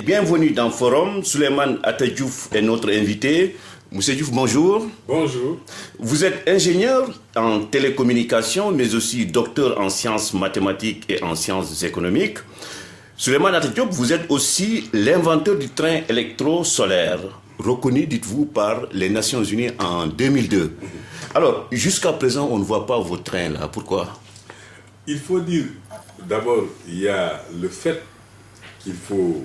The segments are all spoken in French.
bienvenue dans Forum. Souleymane Atta Diouf est notre invité. Monsieur Diouf, bonjour. Bonjour. Vous êtes ingénieur en télécommunications, mais aussi docteur en sciences mathématiques et en sciences économiques. Souleymane Atta Diouf, vous êtes aussi l'inventeur du train électro-solaire, reconnu, dites-vous, par les Nations Unies en 2002. Alors, jusqu'à présent, on ne voit pas vos trains là. Pourquoi? Il faut dire, d'abord, il y a le fait qu'il faut...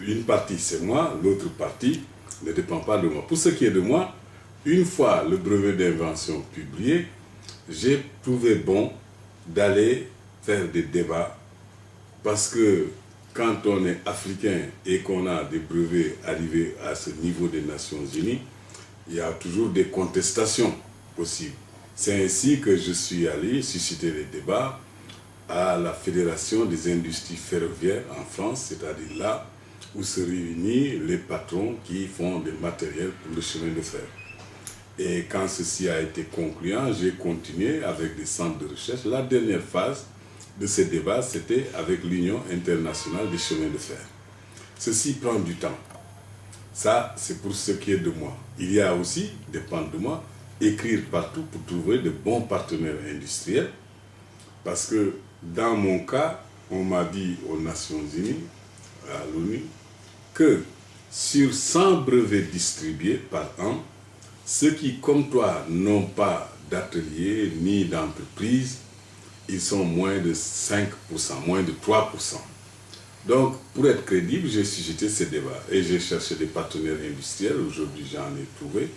une partie, c'est moi, l'autre partie ne dépend pas de moi. Pour ce qui est de moi, une fois le brevet d'invention publié, j'ai trouvé bon d'aller faire des débats parce que quand on est africain et qu'on a des brevets arrivés à ce niveau des Nations Unies, il y a toujours des contestations possibles. C'est ainsi que je suis allé susciter les débats à la Fédération des industries ferroviaires en France, c'est-à-dire là où se réunissent les patrons qui font des matériels pour le chemin de fer. Et quand ceci a été concluant, j'ai continué avec des centres de recherche. La dernière phase de ces débats, c'était avec l'Union internationale des chemins de fer. Ceci prend du temps. Ça, c'est pour ce qui est de moi. Il y a aussi, dépend de moi, écrire partout pour trouver de bons partenaires industriels. Parce que dans mon cas, on m'a dit aux Nations Unies, à l'ONU, que sur 100 brevets distribués par an, ceux qui, comme toi, n'ont pas d'atelier ni d'entreprise, ils sont moins de 5%, moins de 3%. Donc, pour être crédible, j'ai suscité ces débats et j'ai cherché des partenaires industriels. Aujourd'hui, j'en ai trouvé,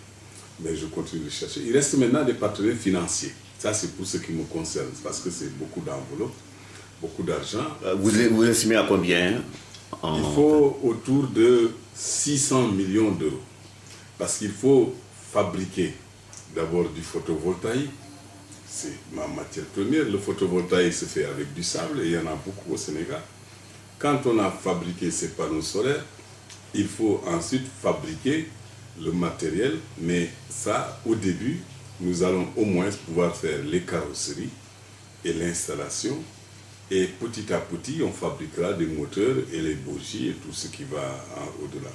mais je continue de chercher. Il reste maintenant des partenaires financiers. Ça, c'est pour ce qui me concerne, parce que c'est beaucoup d'enveloppes, beaucoup d'argent. Vous estimez à combien Il faut autour de 600 millions d'euros. Parce qu'il faut fabriquer d'abord du photovoltaïque. C'est ma matière première. Le photovoltaïque se fait avec du sable et il y en a beaucoup au Sénégal. Quand on a fabriqué ces panneaux solaires, il faut ensuite fabriquer le matériel. Mais ça, au début, nous allons au moins pouvoir faire les carrosseries et l'installation. Et petit à petit, on fabriquera des moteurs et les bogies et tout ce qui va au-delà.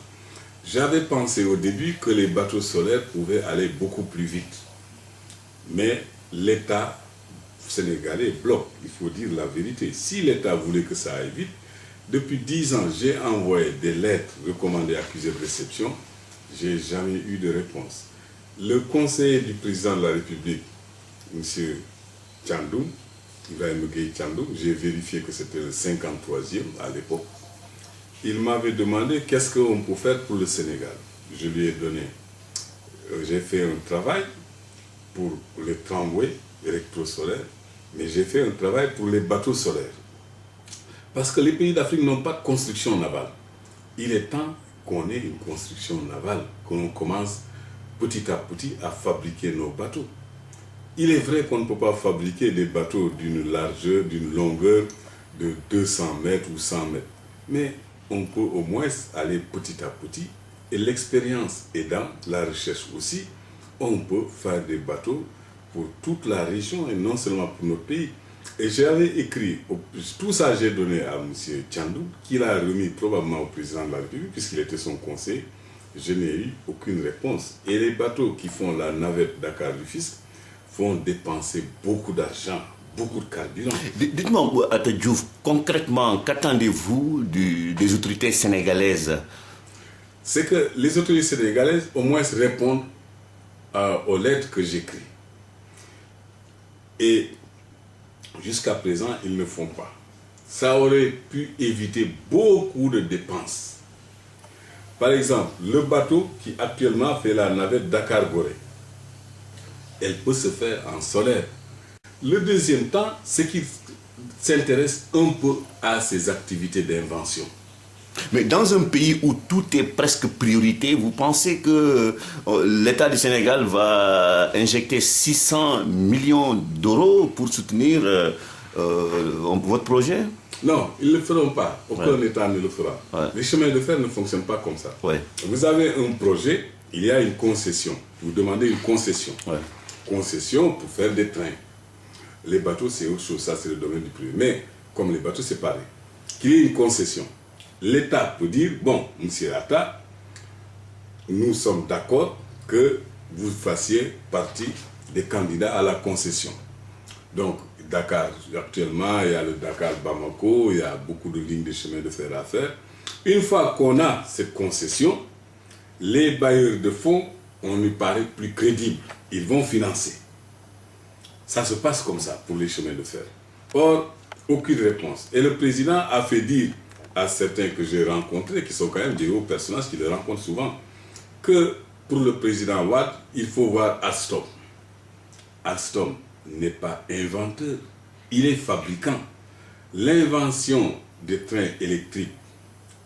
J'avais pensé au début que les bateaux solaires pouvaient aller beaucoup plus vite. Mais l'État sénégalais bloque, il faut dire la vérité. Si l'État voulait que ça aille vite, depuis 10 ans, j'ai envoyé des lettres recommandées accusées de réception. Je n'ai jamais eu de réponse. Le conseiller du président de la République, M. Tchandoum, Ibrahim Gueye Tchandoum, j'ai vérifié que c'était le 53e à l'époque. Il m'avait demandé qu'est-ce qu'on peut faire pour le Sénégal. Je lui ai donné, j'ai fait un travail pour les tramways électrosolaires, mais j'ai fait un travail pour les bateaux solaires. Parce que les pays d'Afrique n'ont pas de construction navale. Il est temps qu'on ait une construction navale, qu'on commence petit à petit à fabriquer nos bateaux. Il est vrai qu'on ne peut pas fabriquer des bateaux d'une largeur, d'une longueur de 200 mètres ou 100 mètres. Mais on peut au moins aller petit à petit. Et l'expérience aidant, la recherche aussi, on peut faire des bateaux pour toute la région et non seulement pour notre pays. Et j'avais écrit, tout ça j'ai donné à M. Tchandoum, qui l'a remis probablement au président de la République, puisqu'il était son conseiller. Je n'ai eu aucune réponse. Et les bateaux qui font la navette Dakar-Rufisque vont dépenser beaucoup d'argent, beaucoup de carburant. Dites-moi, Atta Diouf, concrètement, qu'attendez-vous des autorités sénégalaises? C'est que les autorités sénégalaises, au moins, répondent aux lettres que j'écris. Et jusqu'à présent, ils ne font pas. Ça aurait pu éviter beaucoup de dépenses. Par exemple, le bateau qui actuellement fait la navette Dakar-Gorée, elle peut se faire en solaire. Le deuxième temps, c'est qu'ils s'intéressent un peu à ces activités d'invention. Mais dans un pays où tout est presque priorité, vous pensez que l'État du Sénégal va injecter 600 millions d'euros pour soutenir votre projet? Non, ils ne le feront pas. Aucun État ne le fera. Ouais. Les chemins de fer ne fonctionnent pas comme ça. Ouais. Vous avez un projet, il y a une concession. Vous demandez une concession. Ouais. Concession pour faire des trains. Les bateaux, c'est autre chose, ça c'est le domaine du privé. Mais comme les bateaux, c'est pareil. Qu'il y ait une concession. l'État peut dire, bon, monsieur Atta, nous sommes d'accord que vous fassiez partie des candidats à la concession. Donc, Dakar, actuellement, il y a le Dakar-Bamako, il y a beaucoup de lignes de chemin de fer à faire. Une fois qu'on a cette concession, les bailleurs de fonds, on nous paraît plus crédibles. Ils vont financer. Ça se passe comme ça pour les chemins de fer. Or, aucune réponse. Et le président a fait dire à certains que j'ai rencontrés, qui sont quand même des hauts personnages qui le rencontrent souvent, que pour le président Wade, il faut voir Alstom. Alstom n'est pas inventeur, il est fabricant. L'invention des trains électriques,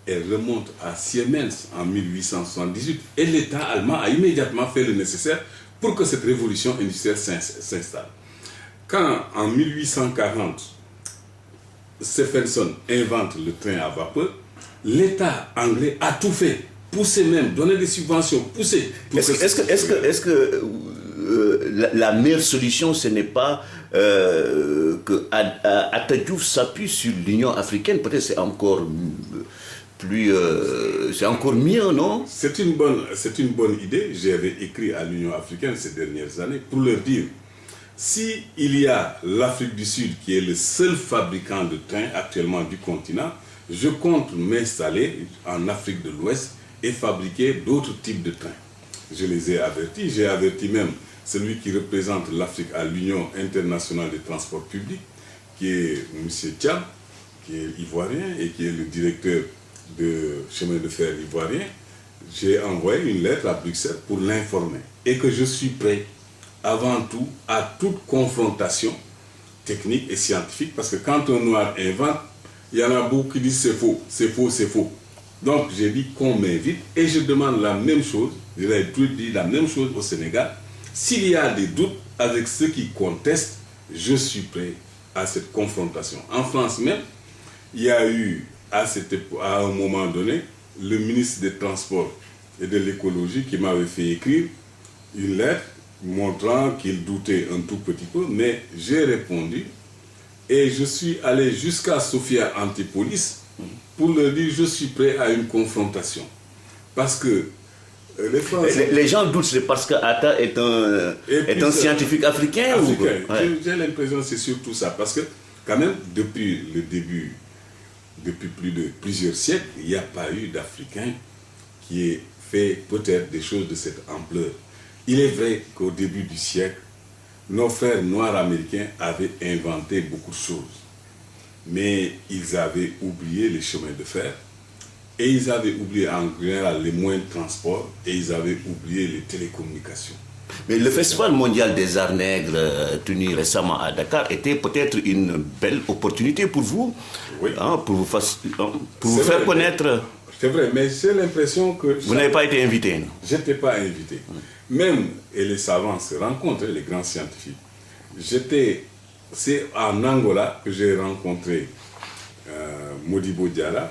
elle remonte à Siemens en 1878 et l'État allemand a immédiatement fait le nécessaire pour que cette révolution industrielle s'installe. Quand en 1840, Stephenson invente le train à vapeur, l'État anglais a tout fait, poussé même, donné des subventions, poussé. Est-ce que la meilleure solution, ce n'est pas que Atta Diouf s'appuie sur l'Union africaine? Peut-être c'est encore plus, c'est encore mieux, non? C'est une bonne idée. J'avais écrit à l'Union africaine ces dernières années pour leur dire, si il y a l'Afrique du Sud qui est le seul fabricant de trains actuellement du continent, je compte m'installer en Afrique de l'Ouest et fabriquer d'autres types de trains. Je les ai avertis. J'ai averti même celui qui représente l'Afrique à l'Union internationale des transports publics, qui est M. Thiam, qui est ivoirien et qui est le directeur de chemin de fer ivoirien. J'ai envoyé une lettre à Bruxelles pour l'informer et que je suis prêt avant tout à toute confrontation technique et scientifique, parce que quand un noir invente, il y en a beaucoup qui disent c'est faux, c'est faux, c'est faux. Donc j'ai dit qu'on m'invite et je demande la même chose, je l'ai dit la même chose au Sénégal. S'il y a des doutes avec ceux qui contestent, je suis prêt à cette confrontation. En France même, il y a eu à un moment donné le ministre des Transports et de l'Écologie qui m'avait fait écrire une lettre montrant qu'il doutait un tout petit peu, mais j'ai répondu et je suis allé jusqu'à Sophia Antipolis pour leur dire je suis prêt à une confrontation. Parce que les Français... Les gens doutent, c'est parce que Atta est un scientifique africain, ouais. J'ai l'impression que c'est surtout ça, parce que quand même, depuis le début, depuis plusieurs siècles, il n'y a pas eu d'Africain qui ait fait peut-être des choses de cette ampleur. Il est vrai qu'au début du siècle, nos frères noirs américains avaient inventé beaucoup de choses. Mais ils avaient oublié les chemins de fer, et ils avaient oublié en général les moyens de transport, et ils avaient oublié les télécommunications. Mais le Festival mondial des arts nègres tenu récemment à Dakar était peut-être une belle opportunité pour vous, oui. Pour vous faire connaître. C'est vrai, mais j'ai l'impression que... Vous n'avez pas été invité, non? Je n'étais pas invité. Même, et les savants se rencontrent, les grands scientifiques. C'est en Angola que j'ai rencontré Modibo Diarra,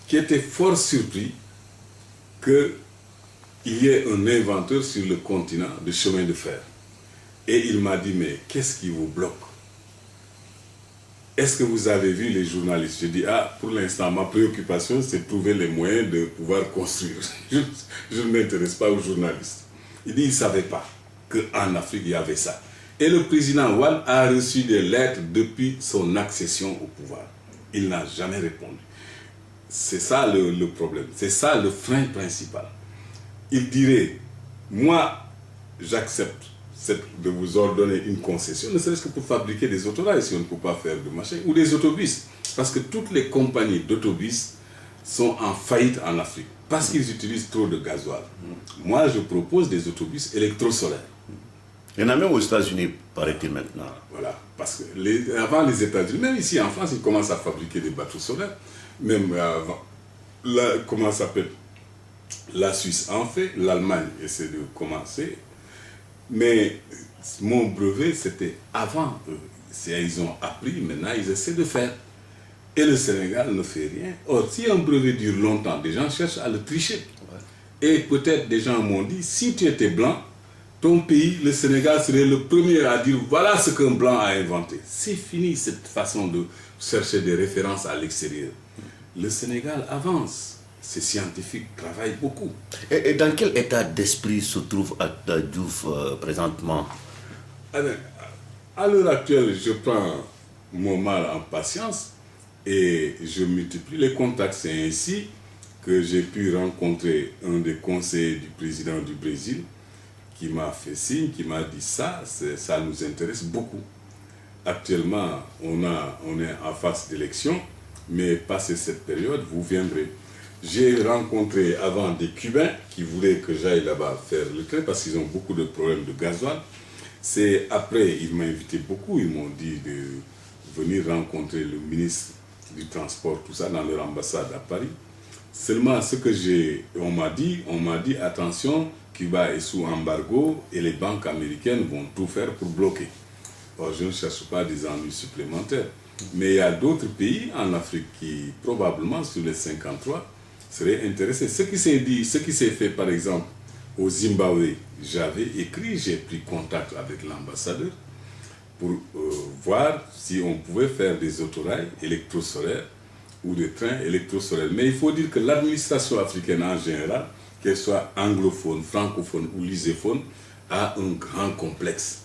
qui était fort surpris qu'il y ait un inventeur sur le continent de chemin de fer. Et il m'a dit, mais qu'est-ce qui vous bloque? Est-ce que vous avez vu les journalistes? J'ai dit, pour l'instant, ma préoccupation, c'est de trouver les moyens de pouvoir construire. Je ne m'intéresse pas aux journalistes. Il dit, il ne savait pas qu'en Afrique, il y avait ça. Et le président Wade a reçu des lettres depuis son accession au pouvoir. Il n'a jamais répondu. C'est ça le problème. C'est ça le frein principal. Il dirait, moi, j'accepte de vous ordonner une concession, ne serait-ce que pour fabriquer des autorails, si on ne peut pas faire de machin, ou des autobus. Parce que toutes les compagnies d'autobus sont en faillite en Afrique, parce qu'ils utilisent trop de gasoil. Moi, je propose des autobus électrosolaires. Il y en a même aux États-Unis, paraît-il maintenant. Voilà, parce que avant les États-Unis, même ici en France, ils commencent à fabriquer des bateaux solaires. Même avant, comment ça s'appelle? La Suisse en fait, l'Allemagne essaie de commencer. Mais mon brevet, c'était avant eux. Ils ont appris, maintenant ils essaient de faire. Et le Sénégal ne fait rien. Or, si un brevet dure longtemps, des gens cherchent à le tricher. Ouais. Et peut-être des gens m'ont dit, si tu étais blanc, ton pays, le Sénégal, serait le premier à dire, voilà ce qu'un blanc a inventé. C'est fini cette façon de chercher des références à l'extérieur. le Sénégal avance. Ces scientifiques travaillent beaucoup. Et dans quel état d'esprit se trouve Abdoulaye Diouf présentement? Alors, à l'heure actuelle, je prends mon mal en patience et je multiplie les contacts. C'est ainsi que j'ai pu rencontrer un des conseillers du président du Brésil qui m'a fait signe, qui m'a dit ça nous intéresse beaucoup. Actuellement, on est en phase d'élection, mais passé cette période, vous viendrez. J'ai rencontré avant des Cubains qui voulaient que j'aille là-bas faire le train parce qu'ils ont beaucoup de problèmes de gasoil. C'est après, ils m'ont invité beaucoup, ils m'ont dit de venir rencontrer le ministre du Transport, tout ça, dans leur ambassade à Paris. Seulement, on m'a dit, attention, Cuba est sous embargo et les banques américaines vont tout faire pour bloquer. Or, je ne cherche pas des ennuis supplémentaires. Mais il y a d'autres pays en Afrique qui, probablement, sur les 53, seraient intéressés. Ce qui s'est fait, par exemple, au Zimbabwe, j'avais écrit, j'ai pris contact avec l'ambassadeur pour voir si on pouvait faire des autorails électrosolaires ou des trains électrosolaires. Mais il faut dire que l'administration africaine en général, qu'elle soit anglophone, francophone ou lusophone, a un grand complexe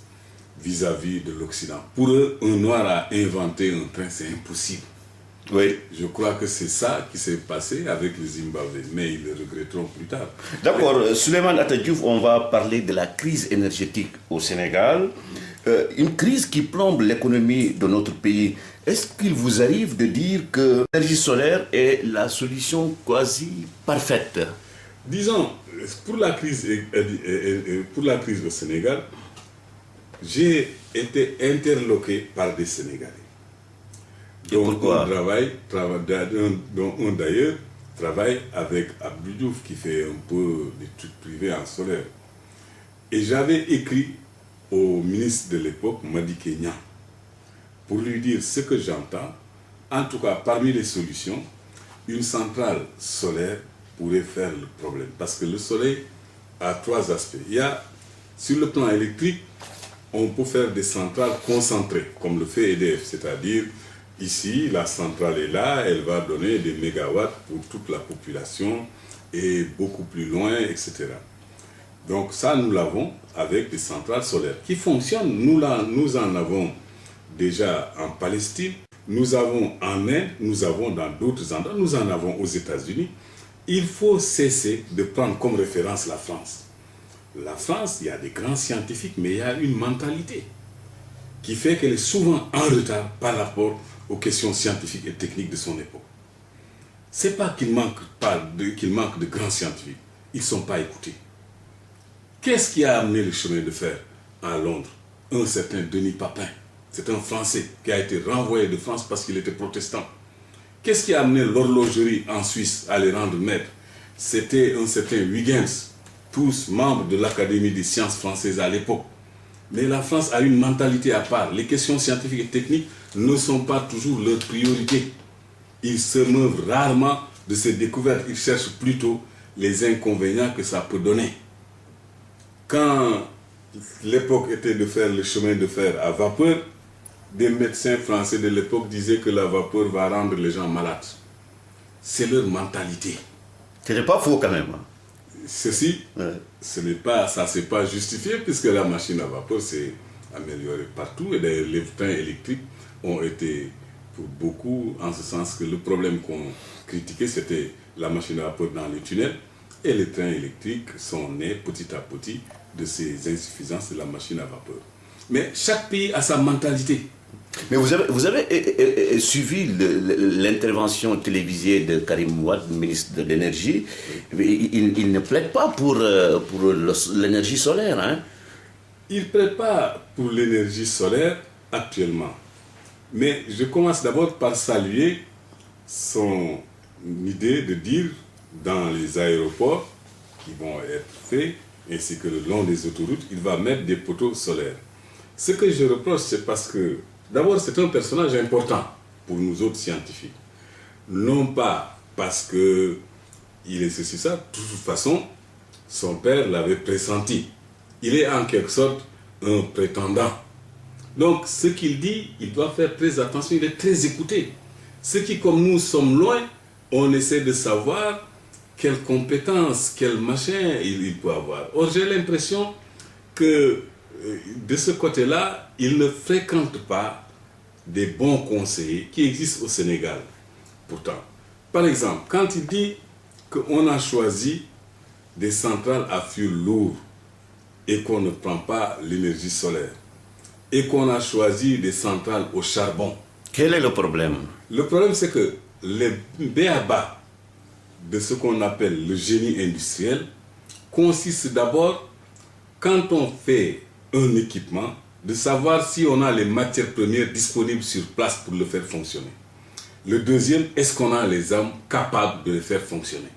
vis-à-vis de l'Occident. Pour eux, un noir a inventé un train, c'est impossible. Oui. Je crois que c'est ça qui s'est passé avec le Zimbabwe, mais ils le regretteront plus tard. D'accord, Souleymane Atta Diouf, on va parler de la crise énergétique au Sénégal. Une crise qui plombe l'économie de notre pays. Est-ce qu'il vous arrive de dire que l'énergie solaire est la solution quasi parfaite? Disons, pour la crise au Sénégal, j'ai été interloqué par des Sénégalais. Dont un d'ailleurs travaille avec Abdou Diouf qui fait un peu des trucs privés en solaire. Et j'avais écrit au ministre de l'époque, Madické Niang, pour lui dire ce que j'entends. En tout cas, parmi les solutions, une centrale solaire pourrait faire le problème. Parce que le soleil a trois aspects. Il y a, sur le plan électrique, on peut faire des centrales concentrées, comme le fait EDF, c'est-à-dire ici, la centrale est là, elle va donner des mégawatts pour toute la population et beaucoup plus loin, etc. Donc ça, nous l'avons avec des centrales solaires qui fonctionnent. Nous en avons déjà en Palestine, nous avons en Inde, nous avons dans d'autres endroits, nous en avons aux États-Unis. Il faut cesser de prendre comme référence la France. La France, il y a des grands scientifiques, mais il y a une mentalité qui fait qu'elle est souvent en retard par rapport aux questions scientifiques et techniques de son époque. Ce n'est pas qu'il manque de grands scientifiques, ils ne sont pas écoutés. Qu'est-ce qui a amené le chemin de fer à Londres? Un certain Denis Papin, c'est un Français qui a été renvoyé de France parce qu'il était protestant. Qu'est-ce qui a amené l'horlogerie en Suisse à les rendre maîtres? C'était un certain Huygens, tous membres de l'Académie des sciences françaises à l'époque. Mais la France a une mentalité à part. Les questions scientifiques et techniques ne sont pas toujours leur priorité. Ils se meuvent rarement de ces découvertes. Ils cherchent plutôt les inconvénients que ça peut donner. Quand l'époque était de faire le chemin de fer à vapeur, des médecins français de l'époque disaient que la vapeur va rendre les gens malades. C'est leur mentalité. Ce n'est pas faux quand même. Ceci, ça s'est pas justifié puisque la machine à vapeur s'est améliorée partout. Et d'ailleurs, les trains électriques ont été pour beaucoup, en ce sens que le problème qu'on critiquait, c'était la machine à vapeur dans les tunnels. Et les trains électriques sont nés petit à petit de ces insuffisances de la machine à vapeur. Mais chaque pays a sa mentalité. Mais vous avez suivi l'intervention télévisée de Karim Wade, ministre de l'Énergie. Il ne plaide pas pour l'énergie solaire. Hein? Il ne plaide pas pour l'énergie solaire actuellement. Mais je commence d'abord par saluer son idée de dire dans les aéroports qui vont être faits, ainsi que le long des autoroutes, il va mettre des poteaux solaires. Ce que je reproche, c'est parce que, d'abord, c'est un personnage important pour nous autres scientifiques. Non pas parce qu'il est ceci, ça. De toute façon, son père l'avait pressenti. Il est en quelque sorte un prétendant. Donc, ce qu'il dit, il doit faire très attention, il est très écouté. Ceux qui, comme nous, sommes loin, on essaie de savoir quelles compétences, quel machin il peut avoir. Or, j'ai l'impression que de ce côté-là, il ne fréquente pas des bons conseillers qui existent au Sénégal. Pourtant, par exemple, quand il dit qu'on a choisi des centrales à fioul lourd et qu'on ne prend pas l'énergie solaire, et qu'on a choisi des centrales au charbon. Quel est le problème? Le problème, c'est que les b.a.-ba de ce qu'on appelle le génie industriel consiste d'abord, quand on fait un équipement, de savoir si on a les matières premières disponibles sur place pour le faire fonctionner. Le deuxième, est-ce qu'on a les hommes capables de le faire fonctionner?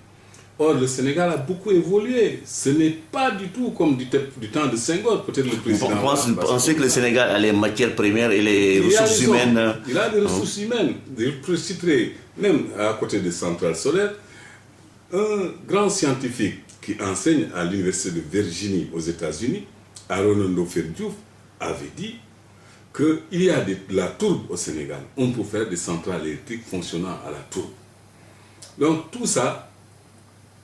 Or, le Sénégal a beaucoup évolué. Ce n'est pas du tout comme du temps de Senghor, peut-être le président. Vous pensez que le Sénégal a les matières premières et les ressources humaines? Il a des ressources humaines. Je citerai, même à côté des centrales solaires, un grand scientifique qui enseigne à l'université de Virginie aux États-Unis, Aaron Ndoferdiouf, avait dit qu'il y a de la tourbe au Sénégal. On peut faire des centrales électriques fonctionnant à la tourbe. Donc tout ça,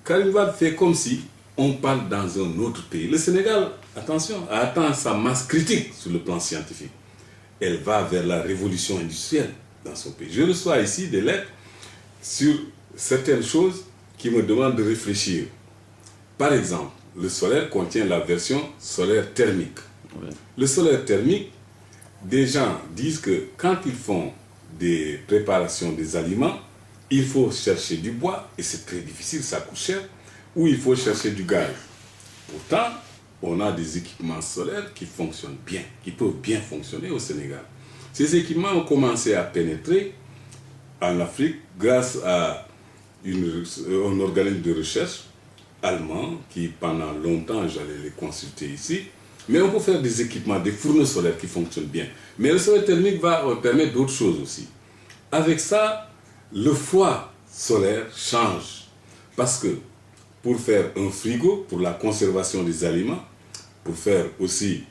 Karim Wade fait comme si on parle dans un autre pays. Le Sénégal, attention, a atteint sa masse critique sur le plan scientifique. Elle va vers la révolution industrielle dans son pays. Je reçois ici des lettres sur certaines choses qui me demandent de réfléchir. Par exemple, le solaire contient la version solaire thermique. Oui. Le solaire thermique, des gens disent que quand ils font des préparations des aliments, il faut chercher du bois, et c'est très difficile, ça coûte cher, ou il faut chercher du gaz. Pourtant, on a des équipements solaires qui fonctionnent bien, qui peuvent bien fonctionner au Sénégal. Ces équipements ont commencé à pénétrer en Afrique grâce à un organisme de recherche allemand qui, pendant longtemps, j'allais les consulter ici. Mais on peut faire des équipements, des fourneaux solaires qui fonctionnent bien. Mais le solaire thermique va permettre d'autres choses aussi. Avec ça, le froid solaire change. Parce que pour faire un frigo, pour la conservation des aliments, pour faire aussi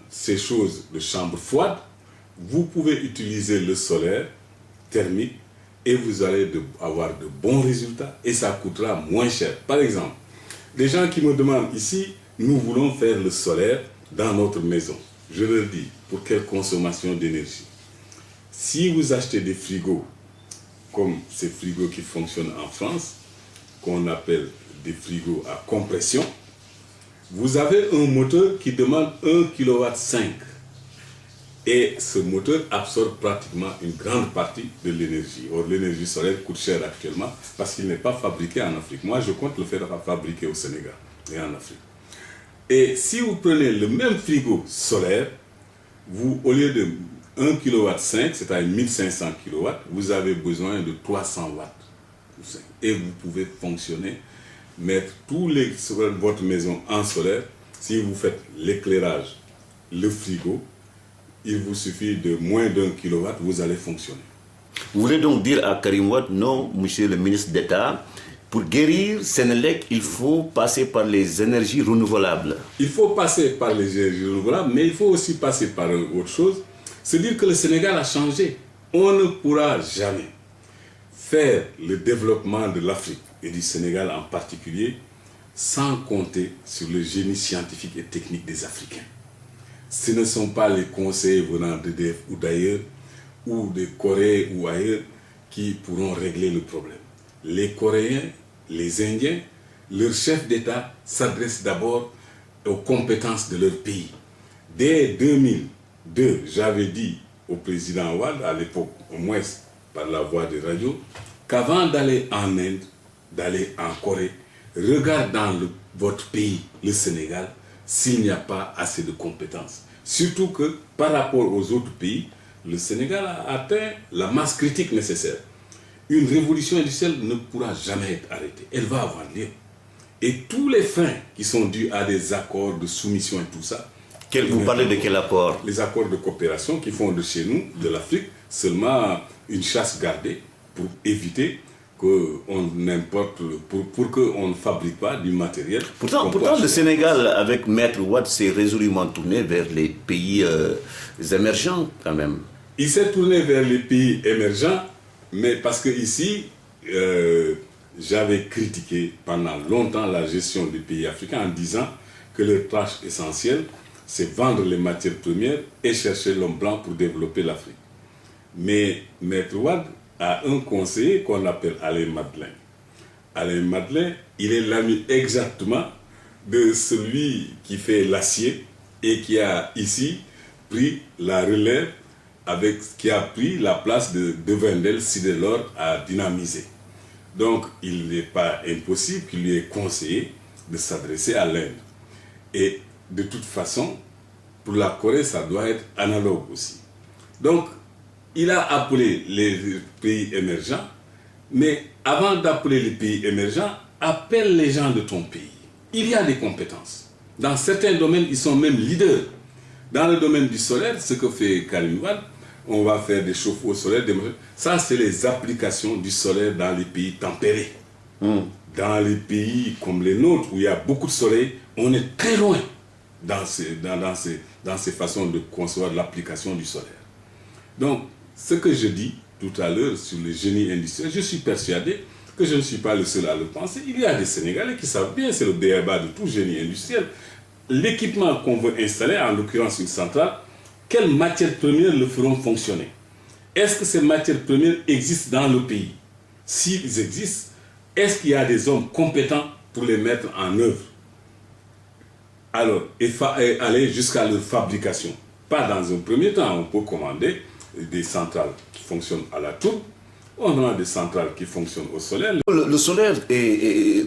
ces choses de chambre froide, vous pouvez utiliser le solaire thermique et vous allez avoir de bons résultats et ça coûtera moins cher. Par exemple, les gens qui me demandent ici, nous voulons faire le solaire dans notre maison. Je leur dis, pour quelle consommation d'énergie? Si vous achetez des frigos, comme ces frigos qui fonctionnent en France, qu'on appelle des frigos à compression, vous avez un moteur qui demande 1,5 kW. Et ce moteur absorbe pratiquement une grande partie de l'énergie. Or, l'énergie solaire coûte cher actuellement parce qu'il n'est pas fabriqué en Afrique. Moi, je compte le faire fabriquer au Sénégal et en Afrique. Et si vous prenez le même frigo solaire, vous, au lieu de 1,5 kW, c'est-à-dire 1500 kW, vous avez besoin de 300 watts. Et vous pouvez fonctionner, mettre votre maison en solaire. Si vous faites l'éclairage, le frigo, il vous suffit de moins d'1 kW, vous allez fonctionner. Vous voulez donc dire à Karim Wade, non, monsieur le ministre d'État, pour guérir Sénélec, il faut passer par les énergies renouvelables. Il faut passer par les énergies renouvelables, mais il faut aussi passer par autre chose. C'est dire que le Sénégal a changé. On ne pourra jamais faire le développement de l'Afrique et du Sénégal en particulier sans compter sur le génie scientifique et technique des Africains. Ce ne sont pas les conseillers venant d'EDF ou d'ailleurs, ou de Corée ou ailleurs, qui pourront régler le problème. Les Coréens, les Indiens, leurs chefs d'État s'adressent d'abord aux compétences de leur pays. Dès 2002, j'avais dit au président Wade, à l'époque, au moins par la voix des radios, qu'avant d'aller en Inde, d'aller en Corée, regarde dans votre pays, le Sénégal, s'il n'y a pas assez de compétences. Surtout que par rapport aux autres pays, le Sénégal a atteint la masse critique nécessaire. Une révolution industrielle ne pourra jamais être arrêtée. Elle va avoir lieu. Et tous les freins qui sont dus à des accords de soumission et tout ça. Vous parlez de quel accord? Les accords de coopération qui font de chez nous, de l'Afrique, seulement une chasse gardée pour éviter qu'on importe, pour qu'on ne fabrique pas du matériel. Pourtant le Sénégal, avec Maître Wade, s'est résolument tourné vers les pays émergents quand même. Il s'est tourné vers les pays émergents, Mais parce que ici, j'avais critiqué pendant longtemps la gestion des pays africains en disant que leur tâche essentielle, c'est vendre les matières premières et chercher l'homme blanc pour développer l'Afrique. Mais Maître Wade a un conseiller qu'on appelle Alain Madelin. Alain Madelin, il est l'ami exactement de celui qui fait l'acier et qui a ici pris la relève qui a pris la place de Wendell Sidelor à dynamiser. Donc, il n'est pas impossible qu'il lui ait conseillé de s'adresser à l'Inde. Et de toute façon, pour la Corée, ça doit être analogue aussi. Donc, il a appelé les pays émergents, mais avant d'appeler les pays émergents, appelle les gens de ton pays. Il y a des compétences. Dans certains domaines, ils sont même leaders. Dans le domaine du solaire, ce que fait Karim Wade, on va faire des chauffe-eau solaires. Ça, c'est les applications du solaire dans les pays tempérés. Dans les pays comme les nôtres, où il y a beaucoup de soleil, on est très loin dans ces façons de concevoir l'application du solaire. Donc, ce que je dis tout à l'heure sur le génie industriel, je suis persuadé que je ne suis pas le seul à le penser. Il y a des Sénégalais qui savent bien, c'est le béaba de tout génie industriel. L'équipement qu'on veut installer, en l'occurrence une centrale, quelles matières premières le feront fonctionner? Est-ce que ces matières premières existent dans le pays? S'ils existent, est-ce qu'il y a des hommes compétents pour les mettre en œuvre? Alors, et aller jusqu'à leur fabrication. Pas dans un premier temps, on peut commander des centrales qui fonctionnent à la tourbe. On a des centrales qui fonctionnent au solaire. Le solaire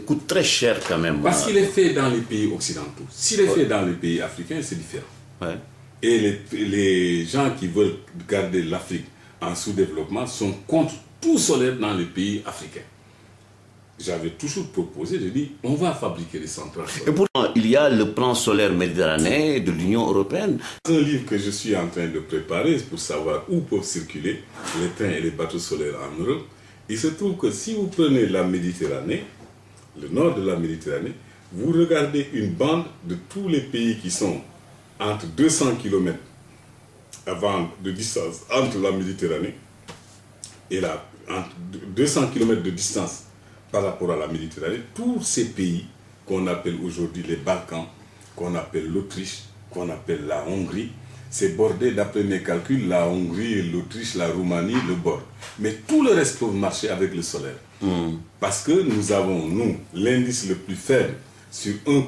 coûte très cher quand même. Parce qu'il est fait dans les pays occidentaux. S'il est fait dans les pays africains, c'est différent. Ouais. Et les gens qui veulent garder l'Afrique en sous-développement sont contre tout solaire dans les pays africains. J'avais toujours proposé, je dis, on va fabriquer des centrales solaires. Et pourtant, il y a le plan solaire méditerranéen de l'Union européenne. C'est un livre que je suis en train de préparer pour savoir où peuvent circuler les trains et les bateaux solaires en Europe. Il se trouve que si vous prenez la Méditerranée, le nord de la Méditerranée, vous regardez une bande de tous les pays qui sont entre 200 km de distance entre la Méditerranée et entre 200 km de distance par rapport à la Méditerranée, tous ces pays qu'on appelle aujourd'hui les Balkans, qu'on appelle l'Autriche, qu'on appelle la Hongrie, c'est bordé, d'après mes calculs, la Hongrie, l'Autriche, la Roumanie, le bord. Mais tout le reste peut marcher avec le solaire. Parce que nous avons, l'indice le plus faible sur 1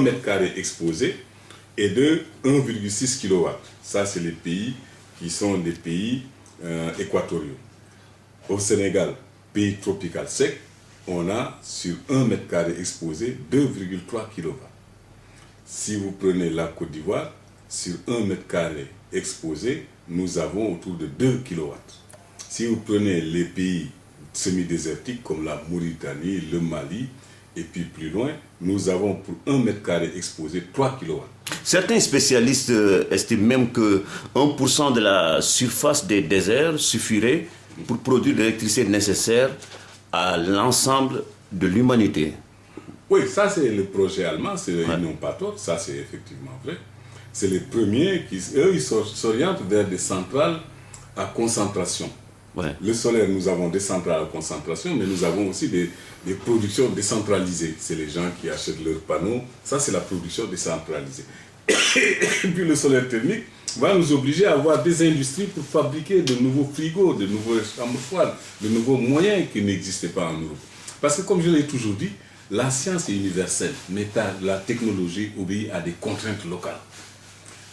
mètre carré exposé est de 1,6 kW. Ça, c'est les pays qui sont des pays équatoriaux. Au Sénégal, pays tropical sec, on a sur 1 mètre carré exposé 2,3 kW. Si vous prenez la Côte d'Ivoire, sur 1 mètre carré exposé, nous avons autour de 2 kW. Si vous prenez les pays semi-désertiques comme la Mauritanie, le Mali, et puis plus loin, nous avons pour 1 mètre carré exposé 3 kW. Certains spécialistes estiment même que 1% de la surface des déserts suffirait pour produire l'électricité nécessaire à l'ensemble de l'humanité. Oui, ça c'est le projet allemand, ils n'ont pas tort, ça c'est effectivement vrai. C'est les premiers qui, eux, ils s'orientent vers des centrales à concentration. Ouais. Le solaire, nous avons des centrales à concentration, mais nous avons aussi des productions décentralisées. C'est les gens qui achètent leurs panneaux, ça c'est la production décentralisée. Et puis le solaire thermique va nous obliger à avoir des industries pour fabriquer de nouveaux frigos, de nouveaux chambres froides, de nouveaux moyens qui n'existaient pas en Europe. Parce que comme je l'ai toujours dit, la science est universelle, mais la technologie obéit à des contraintes locales.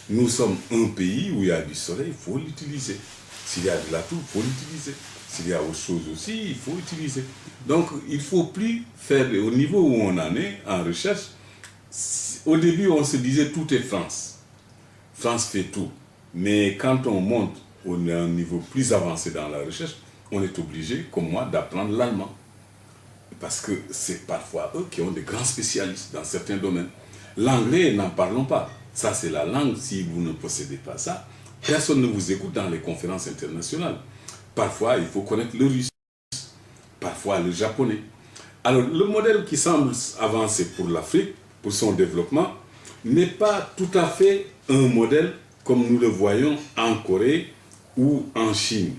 Nous sommes un pays où il y a du soleil, il faut l'utiliser. S'il y a de la tour, il faut l'utiliser. S'il y a autre chose aussi, il faut utiliser. Donc, il ne faut plus faire, au niveau où on en est, en recherche, au début, on se disait tout est France. France fait tout. Mais quand on monte à un niveau plus avancé dans la recherche, on est obligé, comme moi, d'apprendre l'allemand. Parce que c'est parfois eux qui ont des grands spécialistes dans certains domaines. L'anglais, n'en parlons pas. Ça, c'est la langue. Si vous ne possédez pas ça, personne ne vous écoute dans les conférences internationales. Parfois, il faut connaître le russe, parfois le japonais. Alors, le modèle qui semble avancer pour l'Afrique, pour son développement, n'est pas tout à fait un modèle comme nous le voyons en Corée ou en Chine.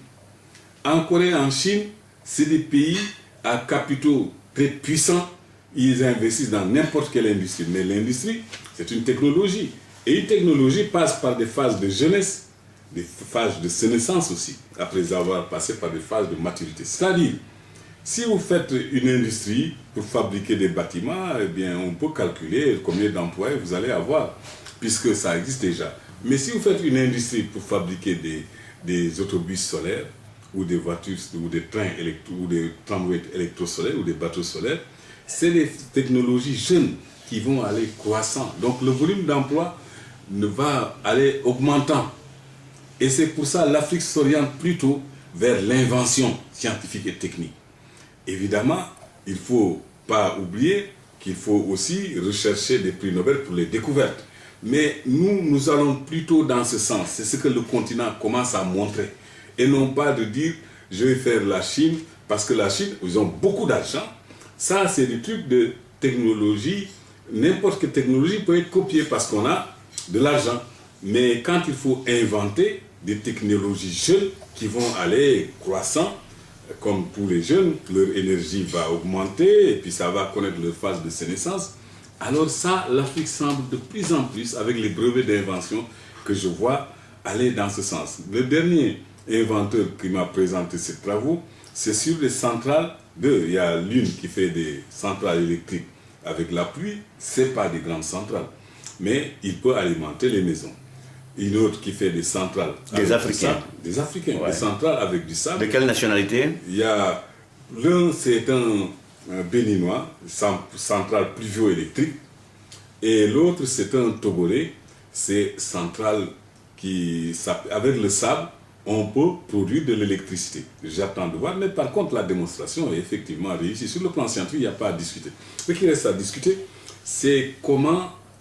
En Corée, en Chine, c'est des pays à capitaux très puissants. Ils investissent dans n'importe quelle industrie. Mais l'industrie, c'est une technologie. Et une technologie passe par des phases de jeunesse, des phases de sénescence aussi, après avoir passé par des phases de maturité. C'est-à-dire, si vous faites une industrie pour fabriquer des bâtiments, eh bien, on peut calculer combien d'employés vous allez avoir, puisque ça existe déjà. Mais si vous faites une industrie pour fabriquer des autobus solaires, ou des voitures, ou des trains ou des tramways électrosolaires, ou des bateaux solaires, c'est des technologies jeunes qui vont aller croissant. Donc le volume d'emploi va aller augmentant. Et c'est pour ça que l'Afrique s'oriente plutôt vers l'invention scientifique et technique. Évidemment, il ne faut pas oublier qu'il faut aussi rechercher des prix Nobel pour les découvertes. Mais nous allons plutôt dans ce sens. C'est ce que le continent commence à montrer. Et non pas de dire, je vais faire la Chine, parce que la Chine, ils ont beaucoup d'argent. Ça, c'est des trucs de technologie. N'importe quelle technologie peut être copiée parce qu'on a de l'argent. Mais quand il faut inventer des technologies jeunes qui vont aller croissant, comme tous les jeunes, leur énergie va augmenter et puis ça va connaître leur phase de sénescence. Alors ça, l'Afrique semble de plus en plus, avec les brevets d'invention que je vois, aller dans ce sens. Le dernier inventeur qui m'a présenté ces travaux, c'est sur les centrales. Il y a l'une qui fait des centrales électriques avec la pluie, ce n'est pas des grandes centrales, mais il peut alimenter les maisons. Une autre qui fait des centrales. Des Africains. Des Africains, ouais. Des centrales avec du sable. De quelle nationalité? Il y a l'un, c'est un Béninois, centrale pluvio-électrique, et l'autre, c'est un Togolais, c'est centrale qui, avec le sable, on peut produire de l'électricité. J'attends de voir, mais par contre, la démonstration est effectivement réussie. Sur le plan scientifique, il n'y a pas à discuter. Ce qui reste à discuter, c'est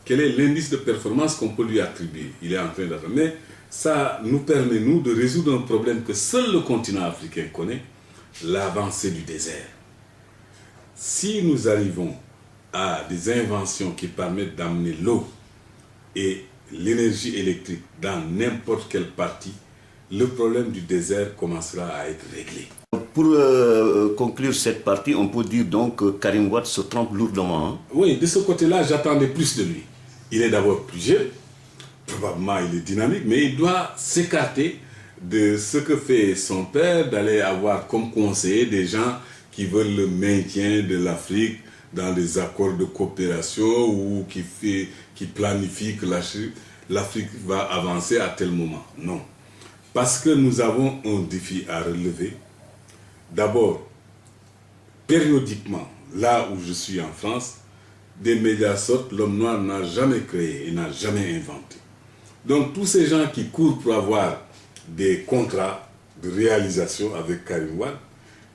quel est l'indice de performance qu'on peut lui attribuer. Il est en train d'attendre. Mais ça nous permet, nous, de résoudre un problème que seul le continent africain connaît, l'avancée du désert. Si nous arrivons à des inventions qui permettent d'amener l'eau et l'énergie électrique dans n'importe quelle partie, le problème du désert commencera à être réglé. Pour conclure cette partie, on peut dire donc que Karim Wade se trompe lourdement. Hein? Oui, de ce côté-là, j'attendais plus de lui. Il est d'abord plus jeune, probablement il est dynamique, mais il doit s'écarter de ce que fait son père, d'aller avoir comme conseiller des gens qui veulent le maintien de l'Afrique dans des accords de coopération ou qui planifient que l'Afrique va avancer à tel moment. Non. Parce que nous avons un défi à relever. D'abord, périodiquement, là où je suis en France, des médias sortent, l'homme noir n'a jamais créé et n'a jamais inventé. Donc tous ces gens qui courent pour avoir des contrats de réalisation avec Karim Wade,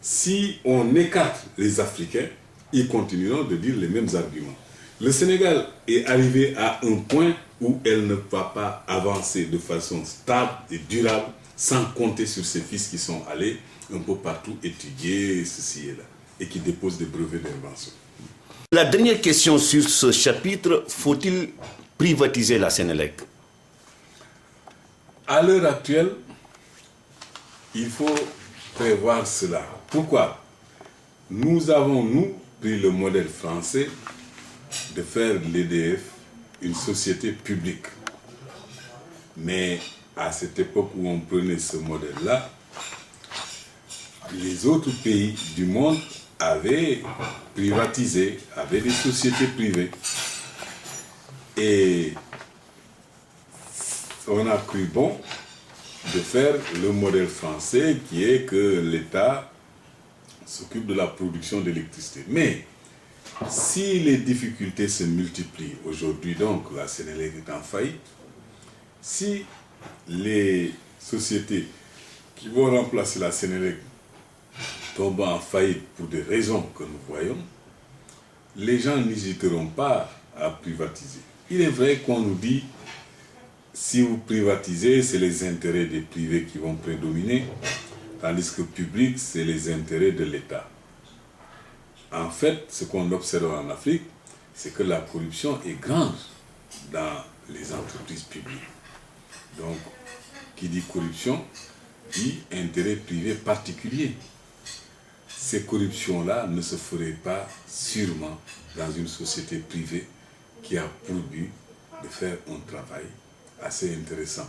si on écarte les Africains, ils continueront de dire les mêmes arguments. Le Sénégal est arrivé à un point où elle ne va pas avancer de façon stable et durable sans compter sur ses fils qui sont allés un peu partout étudier ceci et là et qui déposent des brevets d'invention. La dernière question sur ce chapitre, faut-il privatiser la Sénélec? À l'heure actuelle, il faut prévoir cela. Pourquoi? Nous avons, pris le modèle français de faire de l'EDF une société publique. Mais à cette époque où on prenait ce modèle-là, les autres pays du monde avaient privatisé, avaient des sociétés privées. Et on a cru bon de faire le modèle français qui est que l'État s'occupe de la production d'électricité. Mais si les difficultés se multiplient aujourd'hui, donc la Sénélec est en faillite, si les sociétés qui vont remplacer la Sénélec tombent en faillite pour des raisons que nous voyons, les gens n'hésiteront pas à privatiser. Il est vrai qu'on nous dit, si vous privatisez, c'est les intérêts des privés qui vont prédominer, tandis que public, c'est les intérêts de l'État. En fait, ce qu'on observe en Afrique, c'est que la corruption est grande dans les entreprises publiques. Donc, qui dit corruption, dit intérêt privé particulier. Ces corruptions-là ne se feraient pas sûrement dans une société privée qui a pour but de faire un travail assez intéressant.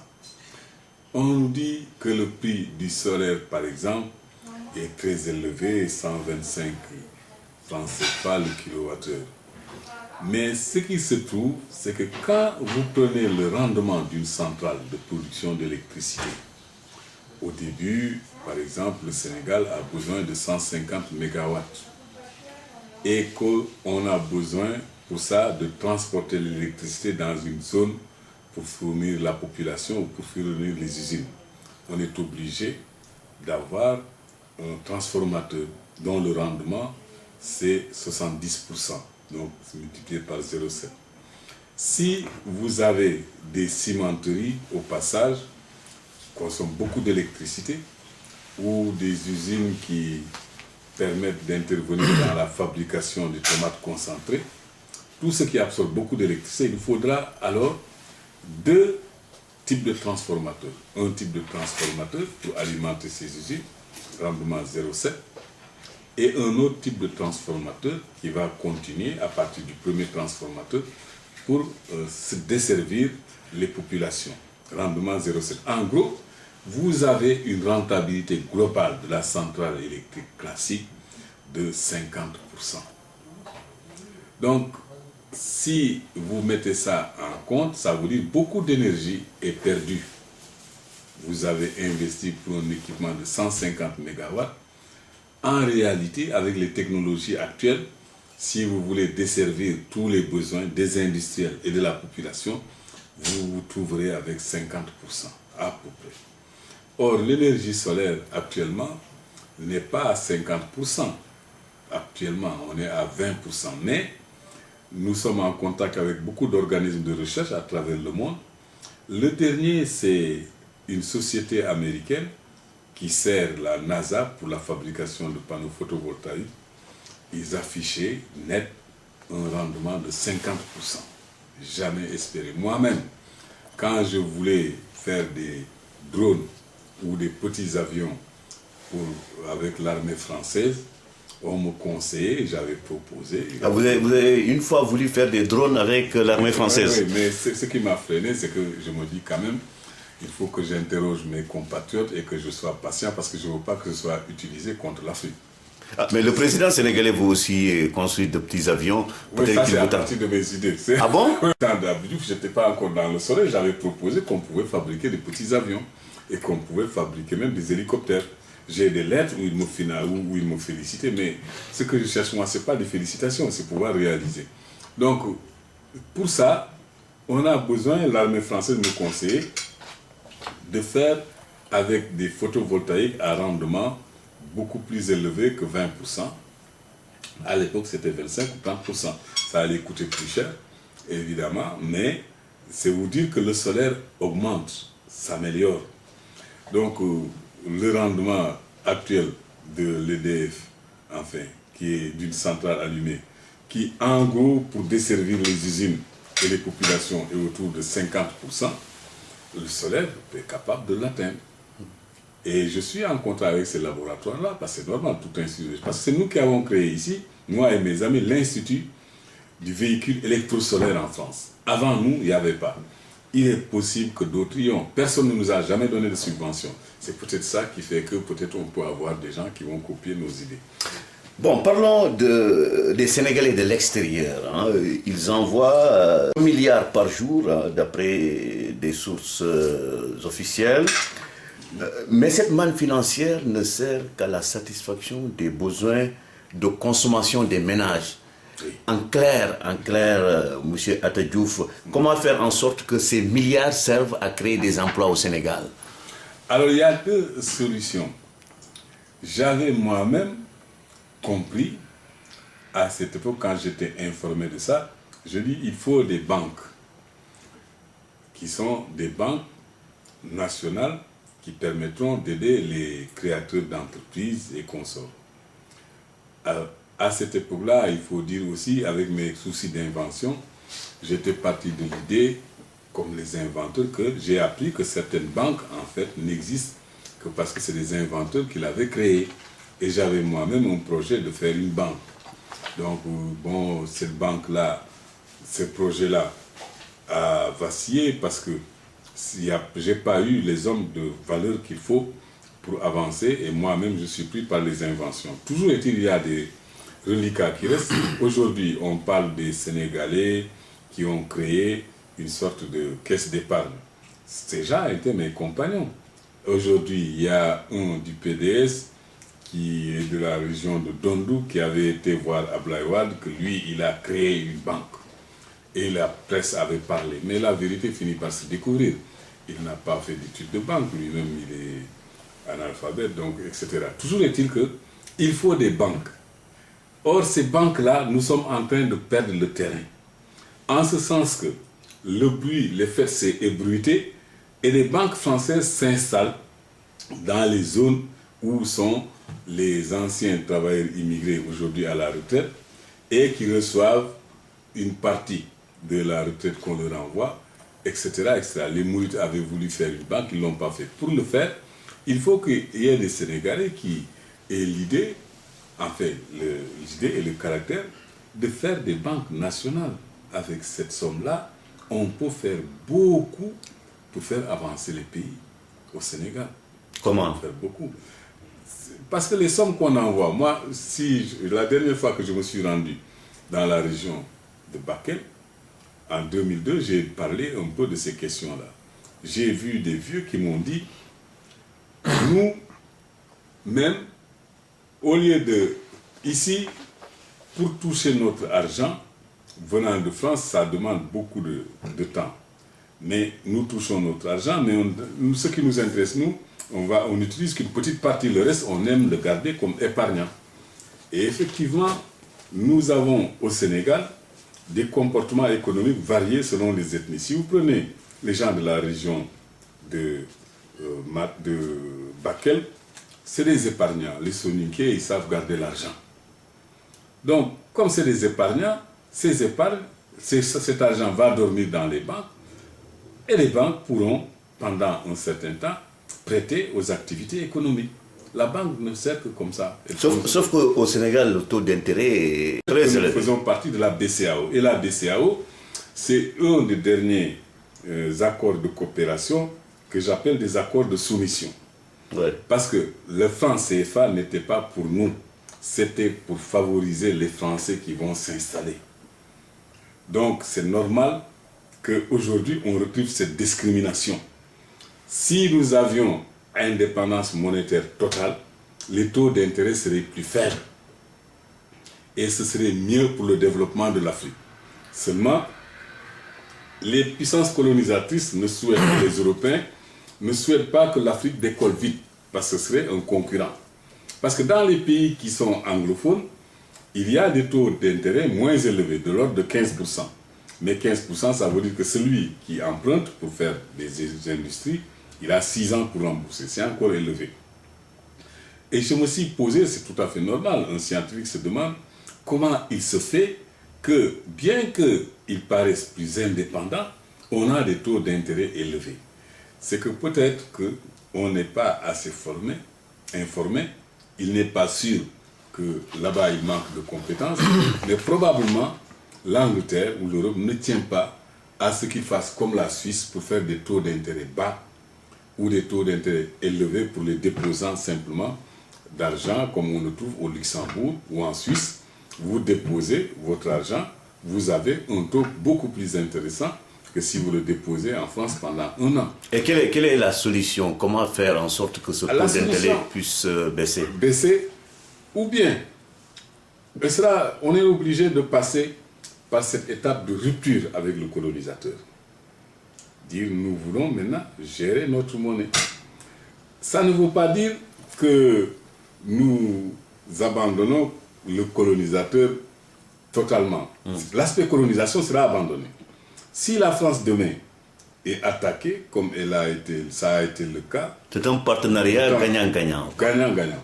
On nous dit que le prix du solaire, par exemple, est très élevé, 125 francs CFA le kilowattheure. Mais ce qui se trouve, c'est que quand vous prenez le rendement d'une centrale de production d'électricité, au début, par exemple, le Sénégal a besoin de 150 mégawatts et qu'on a besoin pour ça de transporter l'électricité dans une zone pour fournir la population ou pour fournir les usines. On est obligé d'avoir un transformateur dont le rendement c'est 70%, donc c'est multiplié par 0,7. Si vous avez des cimenteries au passage qui consomment beaucoup d'électricité ou des usines qui permettent d'intervenir dans la fabrication de tomates concentrées, tout ce qui absorbe beaucoup d'électricité, il faudra alors deux types de transformateurs. Un type de transformateur pour alimenter ces usines, rendement 0,7, et un autre type de transformateur qui va continuer à partir du premier transformateur pour se desservir les populations, rendement 0,7. En gros, vous avez une rentabilité globale de la centrale électrique classique de 50%. Donc, si vous mettez ça en compte, ça veut dire beaucoup d'énergie est perdue. Vous avez investi pour un équipement de 150 MW. En réalité, avec les technologies actuelles, si vous voulez desservir tous les besoins des industriels et de la population, vous vous trouverez avec 50% à peu près. Or, l'énergie solaire actuellement n'est pas à 50%. Actuellement, on est à 20%. Mais nous sommes en contact avec beaucoup d'organismes de recherche à travers le monde. Le dernier, c'est une société américaine qui sert la NASA pour la fabrication de panneaux photovoltaïques. Ils affichaient net un rendement de 50%. Jamais espéré. Moi-même, quand je voulais faire des drones ou des petits avions avec l'armée française, on me conseillait, j'avais proposé. Ah, vous avez une fois voulu faire des drones avec l'armée française. Oui, mais ce qui m'a freiné, c'est que je me dis quand même, il faut que j'interroge mes compatriotes et que je sois patient parce que je ne veux pas que ce soit utilisé contre l'Afrique. Ah, mais le président sénégalais veut aussi construire de petits avions. Oui, ça c'est à partir de mes idées. Ah bon? Dans Abidjouf, je n'étais pas encore dans le soleil, j'avais proposé qu'on pouvait fabriquer des petits avions et qu'on pouvait fabriquer même des hélicoptères. J'ai des lettres où ils m'ont félicité, mais ce que je cherche moi, ce n'est pas des félicitations, c'est pouvoir réaliser. Donc, pour ça, on a besoin, l'armée française me conseille, de faire avec des photovoltaïques à rendement beaucoup plus élevé que 20%. À l'époque, c'était 25 ou 30%. Ça allait coûter plus cher, évidemment, mais c'est vous dire que le solaire augmente, s'améliore. Donc, le rendement actuel de l'EDF, enfin, qui est d'une centrale allumée, qui en gros, pour desservir les usines et les populations, est autour de 50%, le solaire est capable de l'atteindre. Et je suis en contrat avec ces laboratoires-là, parce que c'est normal, tout institut. Parce que c'est nous qui avons créé ici, moi et mes amis, l'Institut du véhicule électrosolaire en France. Avant nous, il n'y avait pas. Il est possible que d'autres y ont. Personne ne nous a jamais donné de subvention. C'est peut-être ça qui fait que peut-être on peut avoir des gens qui vont copier nos idées. Bon, parlons des Sénégalais de l'extérieur. Hein. Ils envoient 1 milliard par jour, hein, d'après des sources officielles. Mais cette manne financière ne sert qu'à la satisfaction des besoins de consommation des ménages. Oui. En clair, M. Atta Diouf, comment faire en sorte que ces milliards servent à créer des emplois au Sénégal? Alors, il y a deux solutions. J'avais moi-même compris, à cette époque, quand j'étais informé de ça, je dis il faut des banques, qui sont des banques nationales qui permettront d'aider les créateurs d'entreprises et consorts. À cette époque-là, il faut dire aussi, avec mes soucis d'invention, j'étais parti de l'idée, comme les inventeurs, que j'ai appris que certaines banques, en fait, n'existent que parce que c'est des inventeurs qui l'avaient créé. Et j'avais moi-même un projet de faire une banque. Donc, bon, cette banque-là, ce projet-là a vacillé parce que je n'ai pas eu les hommes de valeur qu'il faut pour avancer. Et moi-même, je suis pris par les inventions. Toujours est-il, il y a des reliquats qui restent. Aujourd'hui, on parle des Sénégalais qui ont créé une sorte de caisse d'épargne. Ces gens étaient mes compagnons. Aujourd'hui, il y a un du PDS qui est de la région de Dondou, qui avait été voir Abdoulaye Wade, que lui, il a créé une banque. Et la presse avait parlé. Mais la vérité finit par se découvrir. Il n'a pas fait d'études de banque, lui-même, il est analphabète, donc, etc. Toujours est-il qu'il faut des banques. Or, ces banques-là, nous sommes en train de perdre le terrain. En ce sens que le bruit, les faits, c'est ébruité, et les banques françaises s'installent dans les zones où sont les anciens travailleurs immigrés aujourd'hui à la retraite et qui reçoivent une partie de la retraite qu'on leur envoie, etc., etc. Les Mourides avaient voulu faire une banque, ils ne l'ont pas fait. Pour le faire, il faut qu'il y ait des Sénégalais qui aient l'idée, enfin l'idée et le caractère de faire des banques nationales. Avec cette somme-là, on peut faire beaucoup pour faire avancer les pays au Sénégal. Comment? Faire beaucoup. Parce que les sommes qu'on envoie, moi, la dernière fois que je me suis rendu dans la région de Bakel, en 2002, j'ai parlé un peu de ces questions-là. J'ai vu des vieux qui m'ont dit, nous, même, au lieu de, ici, pour toucher notre argent, venant de France, ça demande beaucoup de temps. Mais nous touchons notre argent, mais ce qui nous intéresse, nous, on utilise qu'une petite partie, le reste, on aime le garder comme épargnant. Et effectivement, nous avons au Sénégal des comportements économiques variés selon les ethnies. Si vous prenez les gens de la région de Bakel, c'est des épargnants. Les Soninké, ils savent garder l'argent. Donc, comme c'est des épargnants, ces épargnes, cet argent va dormir dans les banques et les banques pourront, pendant un certain temps, prêter aux activités économiques. La banque ne sert que comme ça. Sauf qu'au Sénégal, le taux d'intérêt est très élevé. Nous faisons partie de la BCEAO. Et la BCEAO, c'est un des derniers accords de coopération que j'appelle des accords de soumission. Ouais. Parce que le franc CFA n'était pas pour nous, c'était pour favoriser les Français qui vont s'installer. Donc c'est normal qu'aujourd'hui on retrouve cette discrimination. Si nous avions indépendance monétaire totale, les taux d'intérêt seraient plus faibles. Et ce serait mieux pour le développement de l'Afrique. Seulement, les puissances colonisatrices ne souhaitent, les Européens, ne souhaitent pas que l'Afrique décolle vite, parce que ce serait un concurrent. Parce que dans les pays qui sont anglophones, il y a des taux d'intérêt moins élevés, de l'ordre de 15%. Mais 15%, ça veut dire que celui qui emprunte pour faire des industries, il a 6 ans pour rembourser. C'est encore élevé. Et je me suis posé, c'est tout à fait normal, un scientifique se demande comment il se fait que, bien qu'il paraisse plus indépendant, on a des taux d'intérêt élevés. C'est que peut-être qu'on n'est pas assez informé, il n'est pas sûr que là-bas il manque de compétences, mais probablement l'Angleterre ou l'Europe ne tient pas à ce qu'ils fassent comme la Suisse pour faire des taux d'intérêt bas ou des taux d'intérêt élevés pour les déposants simplement d'argent comme on le trouve au Luxembourg ou en Suisse. Vous déposez votre argent, vous avez un taux beaucoup plus intéressant que si vous le déposez en France pendant 1 an. Et quelle est la solution? Comment faire en sorte que ce taux d'intérêt puisse baisser? Baisser, ou bien, on est obligé de passer par cette étape de rupture avec le colonisateur. Dire, nous voulons maintenant gérer notre monnaie. Ça ne veut pas dire que nous abandonnons le colonisateur totalement. L'aspect colonisation sera abandonné. Si la France demain est attaquée, comme ça a été le cas... C'est un partenariat gagnant-gagnant. Gagnant-gagnant.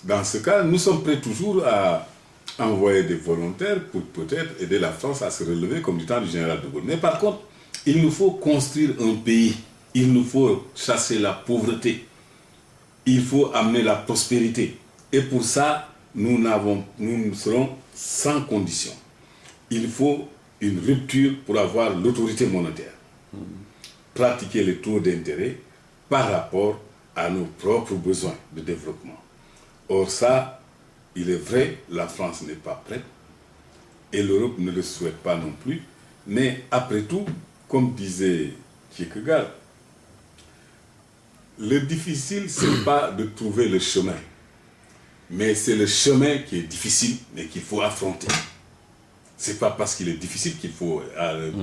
Dans ce cas, nous sommes prêts toujours à envoyer des volontaires pour peut-être aider la France à se relever comme du temps du général de Gaulle. Mais par contre, il nous faut construire un pays. Il nous faut chasser la pauvreté. il faut amener la prospérité. Et pour ça, nous serons sans condition. Il faut une rupture pour avoir l'autorité monétaire. Pratiquer les taux d'intérêt par rapport à nos propres besoins de développement. Or ça, il est vrai, la France n'est pas prête et l'Europe ne le souhaite pas non plus. Mais après tout, comme disait Kierkegaard, le difficile, ce n'est pas de trouver le chemin, mais c'est le chemin qui est difficile, mais qu'il faut affronter. Ce n'est pas parce qu'il est difficile qu'il ne faut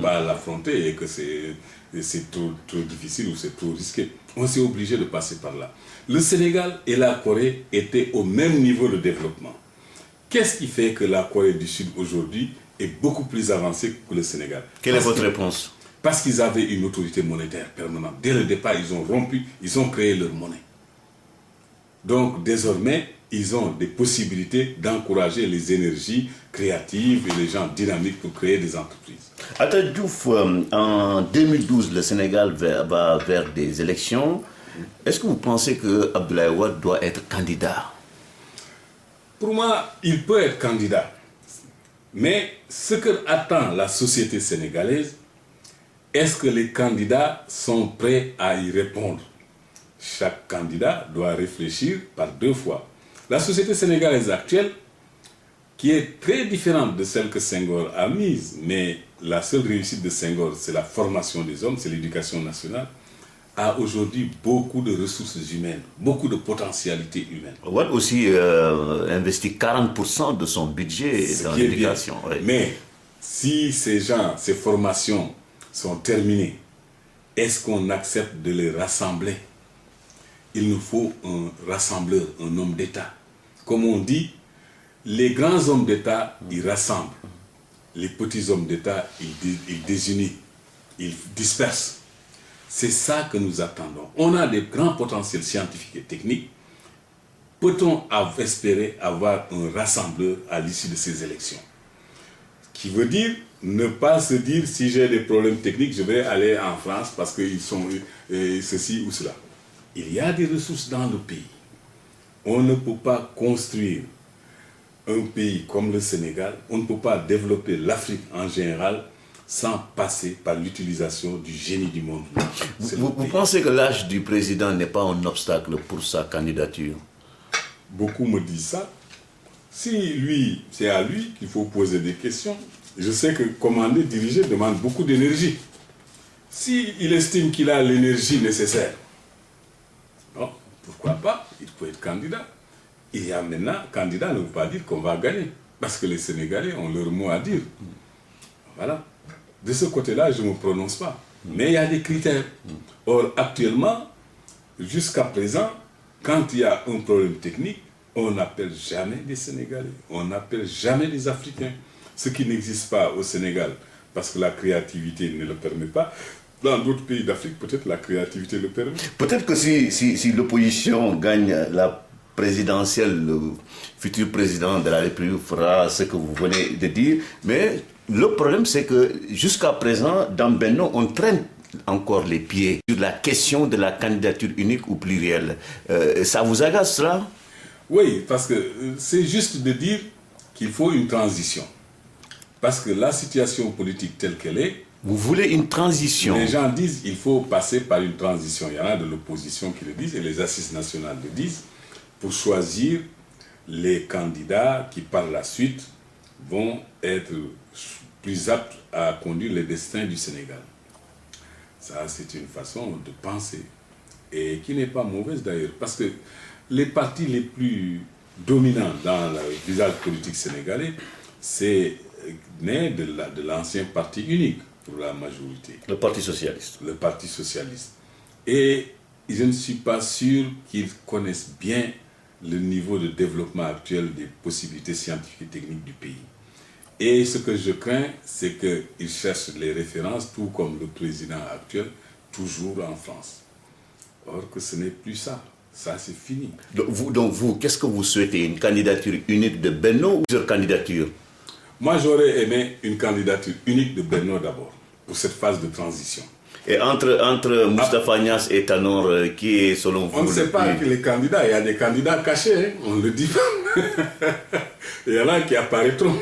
pas l'affronter et que c'est trop difficile ou c'est trop risqué. On s'est obligé de passer par là. Le Sénégal et la Corée étaient au même niveau de développement. Qu'est-ce qui fait que la Corée du Sud aujourd'hui est beaucoup plus avancée que le Sénégal? Quelle est votre réponse? Parce qu'ils avaient une autorité monétaire permanente. Dès le départ, ils ont rompu, ils ont créé leur monnaie. Donc désormais, ils ont des possibilités d'encourager les énergies créatives et les gens dynamiques pour créer des entreprises. Atta Diouf, en 2012, le Sénégal va vers des élections. Est-ce que vous pensez que Abdoulaye Wade doit être candidat? Pour moi, il peut être candidat. Mais ce que attend la société sénégalaise, est-ce que les candidats sont prêts à y répondre? Chaque candidat doit réfléchir par deux fois. La société sénégalaise actuelle, qui est très différente de celle que Senghor a mise, mais la seule réussite de Senghor, c'est la formation des hommes, c'est l'éducation nationale, a aujourd'hui beaucoup de ressources humaines, beaucoup de potentialités humaines. Wade aussi investit 40% de son budget dans l'éducation. Oui. Mais si ces gens, ces formations sont terminées, est-ce qu'on accepte de les rassembler? Il nous faut un rassembleur, un homme d'État. Comme on dit, les grands hommes d'État, ils rassemblent. Les petits hommes d'État, ils désunissent, ils dispersent. C'est ça que nous attendons. On a des grands potentiels scientifiques et techniques. Peut-on espérer avoir un rassembleur à l'issue de ces élections? Qui veut dire ne pas se dire si j'ai des problèmes techniques, je vais aller en France parce qu'ils sont ceci ou cela. Il y a des ressources dans le pays. On ne peut pas construire un pays comme le Sénégal, on ne peut pas développer l'Afrique en général sans passer par l'utilisation du génie du monde. Vous pensez que l'âge du président n'est pas un obstacle pour sa candidature? Beaucoup me disent ça. Si lui, c'est à lui qu'il faut poser des questions. Je sais que commander, diriger demande beaucoup d'énergie. S'il estime qu'il a l'énergie nécessaire, bon, pourquoi pas, il peut être candidat. Il y a maintenant, candidat ne veut pas dire qu'on va gagner, parce que les Sénégalais ont leur mot à dire. Voilà. De ce côté-là, je ne me prononce pas. Mais il y a des critères. Or, actuellement, jusqu'à présent, quand il y a un problème technique, on n'appelle jamais des Sénégalais, on n'appelle jamais des Africains. Ce qui n'existe pas au Sénégal, parce que la créativité ne le permet pas. Dans d'autres pays d'Afrique, peut-être la créativité le permet. Peut-être que si l'opposition gagne la présidentielle, le futur président de la République fera ce que vous venez de dire. Mais le problème, c'est que jusqu'à présent, dans Benno, on traîne encore les pieds sur la question de la candidature unique ou plurielle. Ça vous agace, cela? Oui, parce que c'est juste de dire qu'il faut une transition. Parce que la situation politique telle qu'elle est... Vous voulez une transition? Les gens disent qu'il faut passer par une transition. Il y en a de l'opposition qui le disent et les assises nationales le disent, pour choisir les candidats qui par la suite vont être plus aptes à conduire le destin du Sénégal. Ça, c'est une façon de penser et qui n'est pas mauvaise d'ailleurs, parce que les partis les plus dominants dans le visage politique sénégalais, c'est né de l'ancien parti unique pour la majorité. Le Parti socialiste. Le Parti socialiste. Et je ne suis pas sûr qu'ils connaissent bien le niveau de développement actuel des possibilités scientifiques et techniques du pays. Et ce que je crains, c'est qu'ils cherchent les références, tout comme le président actuel, toujours en France. Or que ce n'est plus ça. Ça, c'est fini. Donc vous, qu'est-ce que vous souhaitez? Une candidature unique de Benno ou plusieurs candidatures? Moi, j'aurais aimé une candidature unique de Benno d'abord, pour cette phase de transition. Et entre Moustapha Niasse et Tanor, qui est selon vous On ne sait pas que les candidats, il y a des candidats cachés, hein, on le dit pas. Il y en a qui apparaîtront,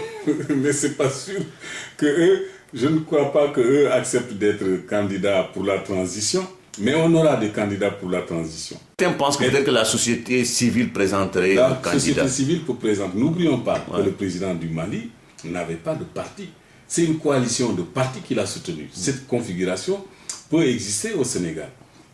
mais c'est pas sûr que eux, je ne crois pas qu'eux acceptent d'être candidats pour la transition, mais on aura des candidats pour la transition. Certains pensent peut-être que la société civile présenterait un candidat. La société civile peut présenter. N'oublions pas que le président du Mali n'avait pas de parti. C'est une coalition de partis qu'il a soutenu. Cette configuration peut exister au Sénégal.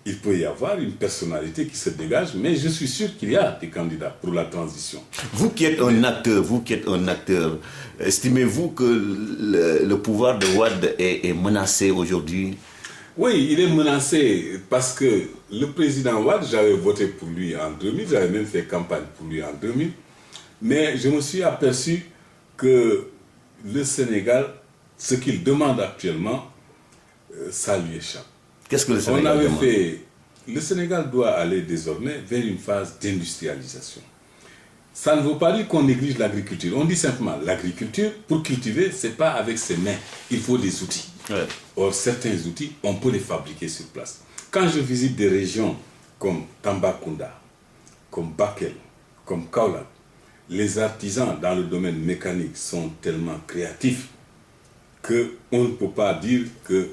Il peut y avoir une personnalité qui se dégage, mais je suis sûr qu'il y a des candidats pour la transition. Vous qui êtes un acteur, estimez-vous que le pouvoir de Wade est menacé aujourd'hui? Oui, il est menacé parce que le président Wade, j'avais voté pour lui en 2000, j'avais même fait campagne pour lui en 2000, mais je me suis aperçu que le Sénégal, ce qu'il demande actuellement, ça lui échappe. Qu'est-ce que le Sénégal demande? Le Sénégal doit aller désormais vers une phase d'industrialisation. Ça ne veut pas dire qu'on néglige l'agriculture. On dit simplement l'agriculture, pour cultiver, ce n'est pas avec ses mains. Il faut des outils. Ouais. Or, certains outils, on peut les fabriquer sur place. Quand je visite des régions comme Tambacounda, comme Bakel, comme Kaolack, les artisans dans le domaine mécanique sont tellement créatifs qu'on ne peut pas dire que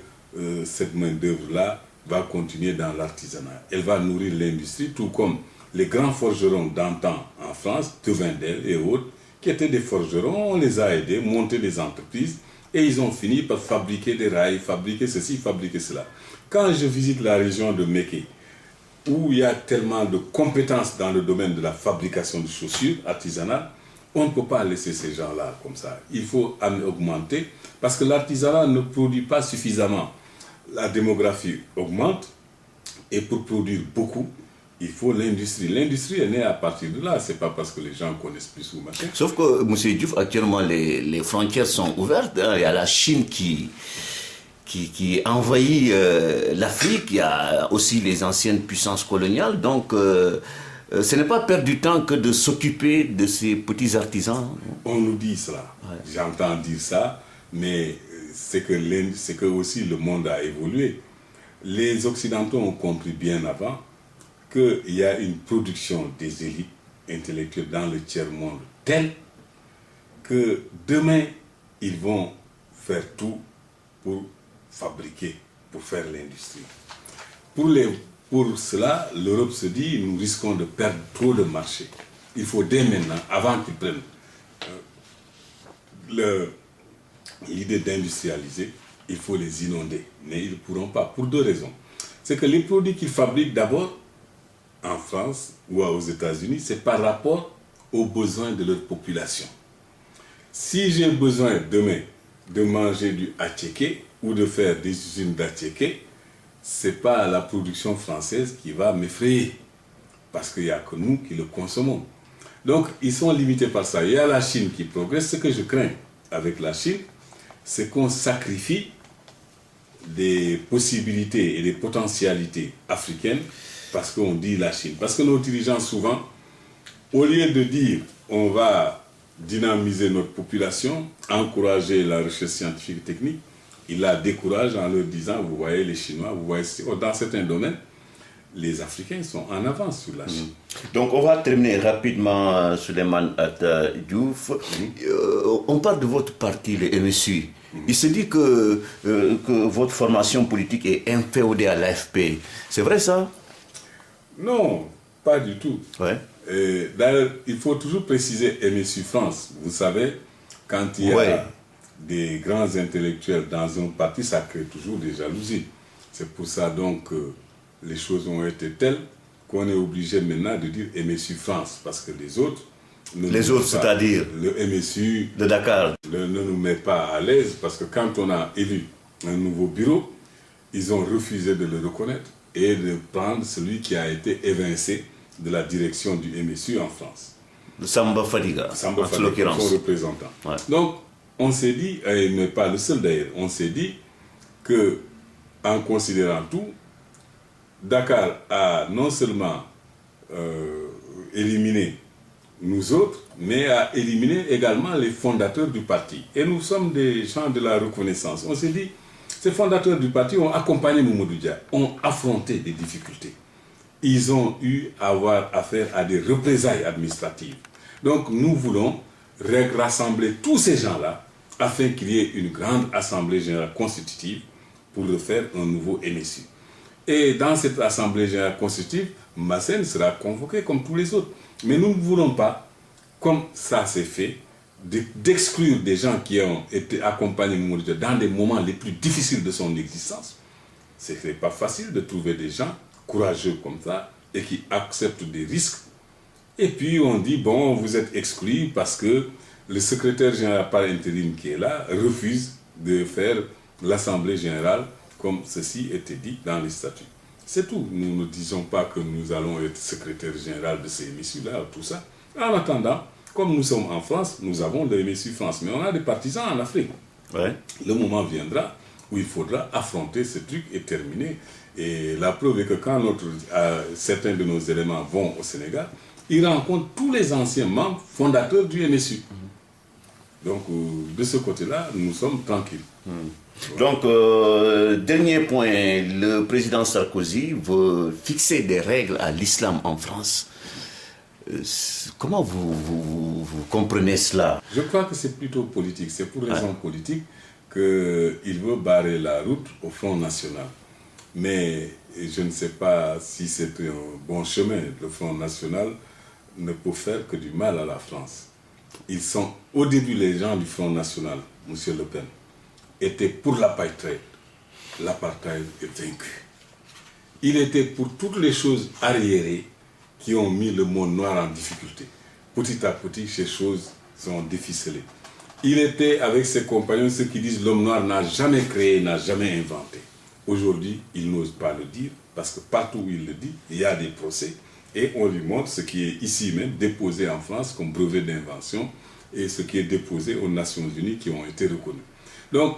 cette main-d'œuvre-là va continuer dans l'artisanat. Elle va nourrir l'industrie, tout comme les grands forgerons d'antan en France, Tevindel et autres, qui étaient des forgerons, on les a aidés, monter des entreprises, et ils ont fini par fabriquer des rails, fabriquer ceci, fabriquer cela. Quand je visite la région de Méké, où il y a tellement de compétences dans le domaine de la fabrication de chaussures artisanales, on ne peut pas laisser ces gens-là comme ça. Il faut augmenter, parce que l'artisanat ne produit pas suffisamment. La démographie augmente, et pour produire beaucoup, il faut l'industrie. L'industrie est née à partir de là, c'est pas parce que les gens connaissent plus ou machin. Sauf que, M. Diouf, actuellement, les frontières sont ouvertes. Hein. Il y a la Chine qui envahit l'Afrique, il y a aussi les anciennes puissances coloniales. Donc, ce n'est pas perdre du temps que de s'occuper de ces petits artisans. On nous dit cela. Ouais. J'entends dire ça, mais c'est que aussi le monde a évolué. Les Occidentaux ont compris bien avant qu'il y a une production des élites intellectuelles dans le tiers-monde telle que demain, ils vont faire tout pour fabriquer, pour faire l'industrie. Pour cela, l'Europe se dit, nous risquons de perdre trop de marché. Il faut dès maintenant, avant qu'ils prennent l'idée d'industrialiser, il faut les inonder. Mais ils ne pourront pas, pour deux raisons. C'est que les produits qu'ils fabriquent d'abord, en France ou aux États-Unis, c'est par rapport aux besoins de leur population. Si j'ai besoin demain de manger du attiéké ou de faire des usines d'attiéké, ce n'est pas la production française qui va m'effrayer, parce qu'il n'y a que nous qui le consommons. Donc, ils sont limités par ça. Il y a la Chine qui progresse. Ce que je crains avec la Chine, c'est qu'on sacrifie des possibilités et des potentialités africaines parce qu'on dit la Chine. Parce que nos dirigeants, souvent, au lieu de dire on va dynamiser notre population, encourager la recherche scientifique et technique, ils la découragent en leur disant, vous voyez les Chinois, vous voyez, dans certains domaines, les Africains sont en avance sur la Chine. Donc on va terminer rapidement, Souleymane Atta Diouf. On parle de votre parti, le MSU. Il se dit que votre formation politique est inféodée à l'AFP. C'est vrai ça? Non, pas du tout. Ouais. D'ailleurs, il faut toujours préciser MSU France. Vous savez, quand il y a des grands intellectuels dans un parti, ça crée toujours des jalousies. C'est pour ça donc que les choses ont été telles qu'on est obligé maintenant de dire MSU France, parce que les autres... Les autres, c'est-à-dire le MSU de Dakar ne nous met pas à l'aise, parce que quand on a élu un nouveau bureau, ils ont refusé de le reconnaître et de prendre celui qui a été évincé de la direction du MSU en France. Samba Fadiga, son représentant. Ouais. Donc, on s'est dit, mais pas le seul d'ailleurs, on s'est dit que, en considérant tout, Dakar a non seulement éliminé nous autres, mais a éliminé également les fondateurs du parti. Et nous sommes des gens de la reconnaissance. On s'est dit, Ces fondateurs du parti ont accompagné Mamadou Dia, ont affronté des difficultés. Ils ont eu à avoir affaire à des représailles administratives. Donc nous voulons rassembler tous ces gens-là afin qu'il y ait une grande assemblée générale constitutive pour refaire un nouveau MSU. Et dans cette assemblée générale constitutive, Massène sera convoqué comme tous les autres. Mais nous ne voulons pas, comme ça s'est fait, d'exclure des gens qui ont été accompagnés dans des moments les plus difficiles de son existence. Ce n'est pas facile de trouver des gens courageux comme ça et qui acceptent des risques. Et puis on dit, bon, vous êtes exclus parce que le secrétaire général par intérim qui est là refuse de faire l'assemblée générale comme ceci était dit dans les statuts. C'est tout. Nous ne disons pas que nous allons être secrétaire général de ces MSU-là, tout ça. En attendant, comme nous sommes en France, nous avons le MSU France, mais on a des partisans en Afrique. Ouais. Le moment viendra où il faudra affronter ce truc et terminer. Et la preuve est que quand certains de nos éléments vont au Sénégal, ils rencontrent tous les anciens membres fondateurs du MSU. Donc, de ce côté-là, nous sommes tranquilles. Donc, dernier point, le président Sarkozy veut fixer des règles à l'islam en France. Comment vous comprenez cela? Je crois que c'est plutôt politique. C'est pour raison politique qu'il veut barrer la route au Front National. Mais je ne sais pas si c'est un bon chemin. Le Front National ne peut faire que du mal à la France. Ils sont, au début, les gens du Front National, M. Le Pen, étaient pour l'apartheid. L'apartheid est vaincu. Il était pour toutes les choses arriérées qui ont mis le monde noir en difficulté. Petit à petit, ces choses sont déficelées. Il était avec ses compagnons, ceux qui disent l'homme noir n'a jamais créé, n'a jamais inventé. Aujourd'hui, il n'ose pas le dire, parce que partout où il le dit, il y a des procès, et on lui montre ce qui est ici même déposé en France comme brevet d'invention, et ce qui est déposé aux Nations Unies qui ont été reconnus. Donc,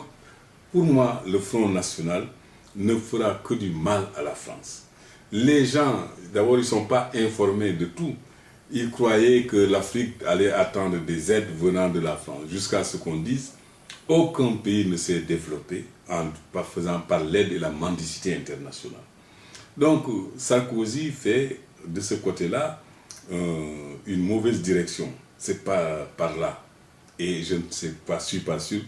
pour moi, le Front National ne fera que du mal à la France. Les gens, d'abord, ils ne sont pas informés de tout. Ils croyaient que l'Afrique allait attendre des aides venant de la France, jusqu'à ce qu'on dise aucun pays ne s'est développé en faisant par l'aide et la mendicité internationale. Donc, Sarkozy fait de ce côté-là une mauvaise direction. C'est pas par là. Et je ne suis pas sûr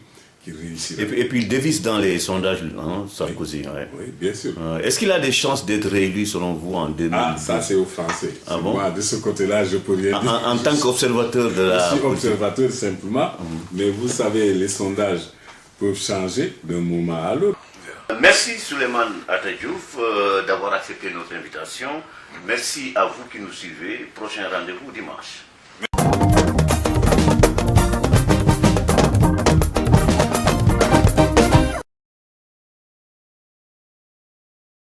qu'il réussira. Et puis il dévisse dans les sondages, hein, Sarkozy. Oui, ouais. oui, bien sûr. Est-ce qu'il a des chances d'être réélu selon vous en 2012? Ah, ça c'est aux Français. Ah bon? Moi, de ce côté-là, je peux rien dire. En tant qu'observateur de la... Je suis observateur simplement, mais vous savez, les sondages peuvent changer d'un moment à l'autre. Merci Souleymane Atta Diouf d'avoir accepté notre invitation. Merci à vous qui nous suivez. Prochain rendez-vous dimanche.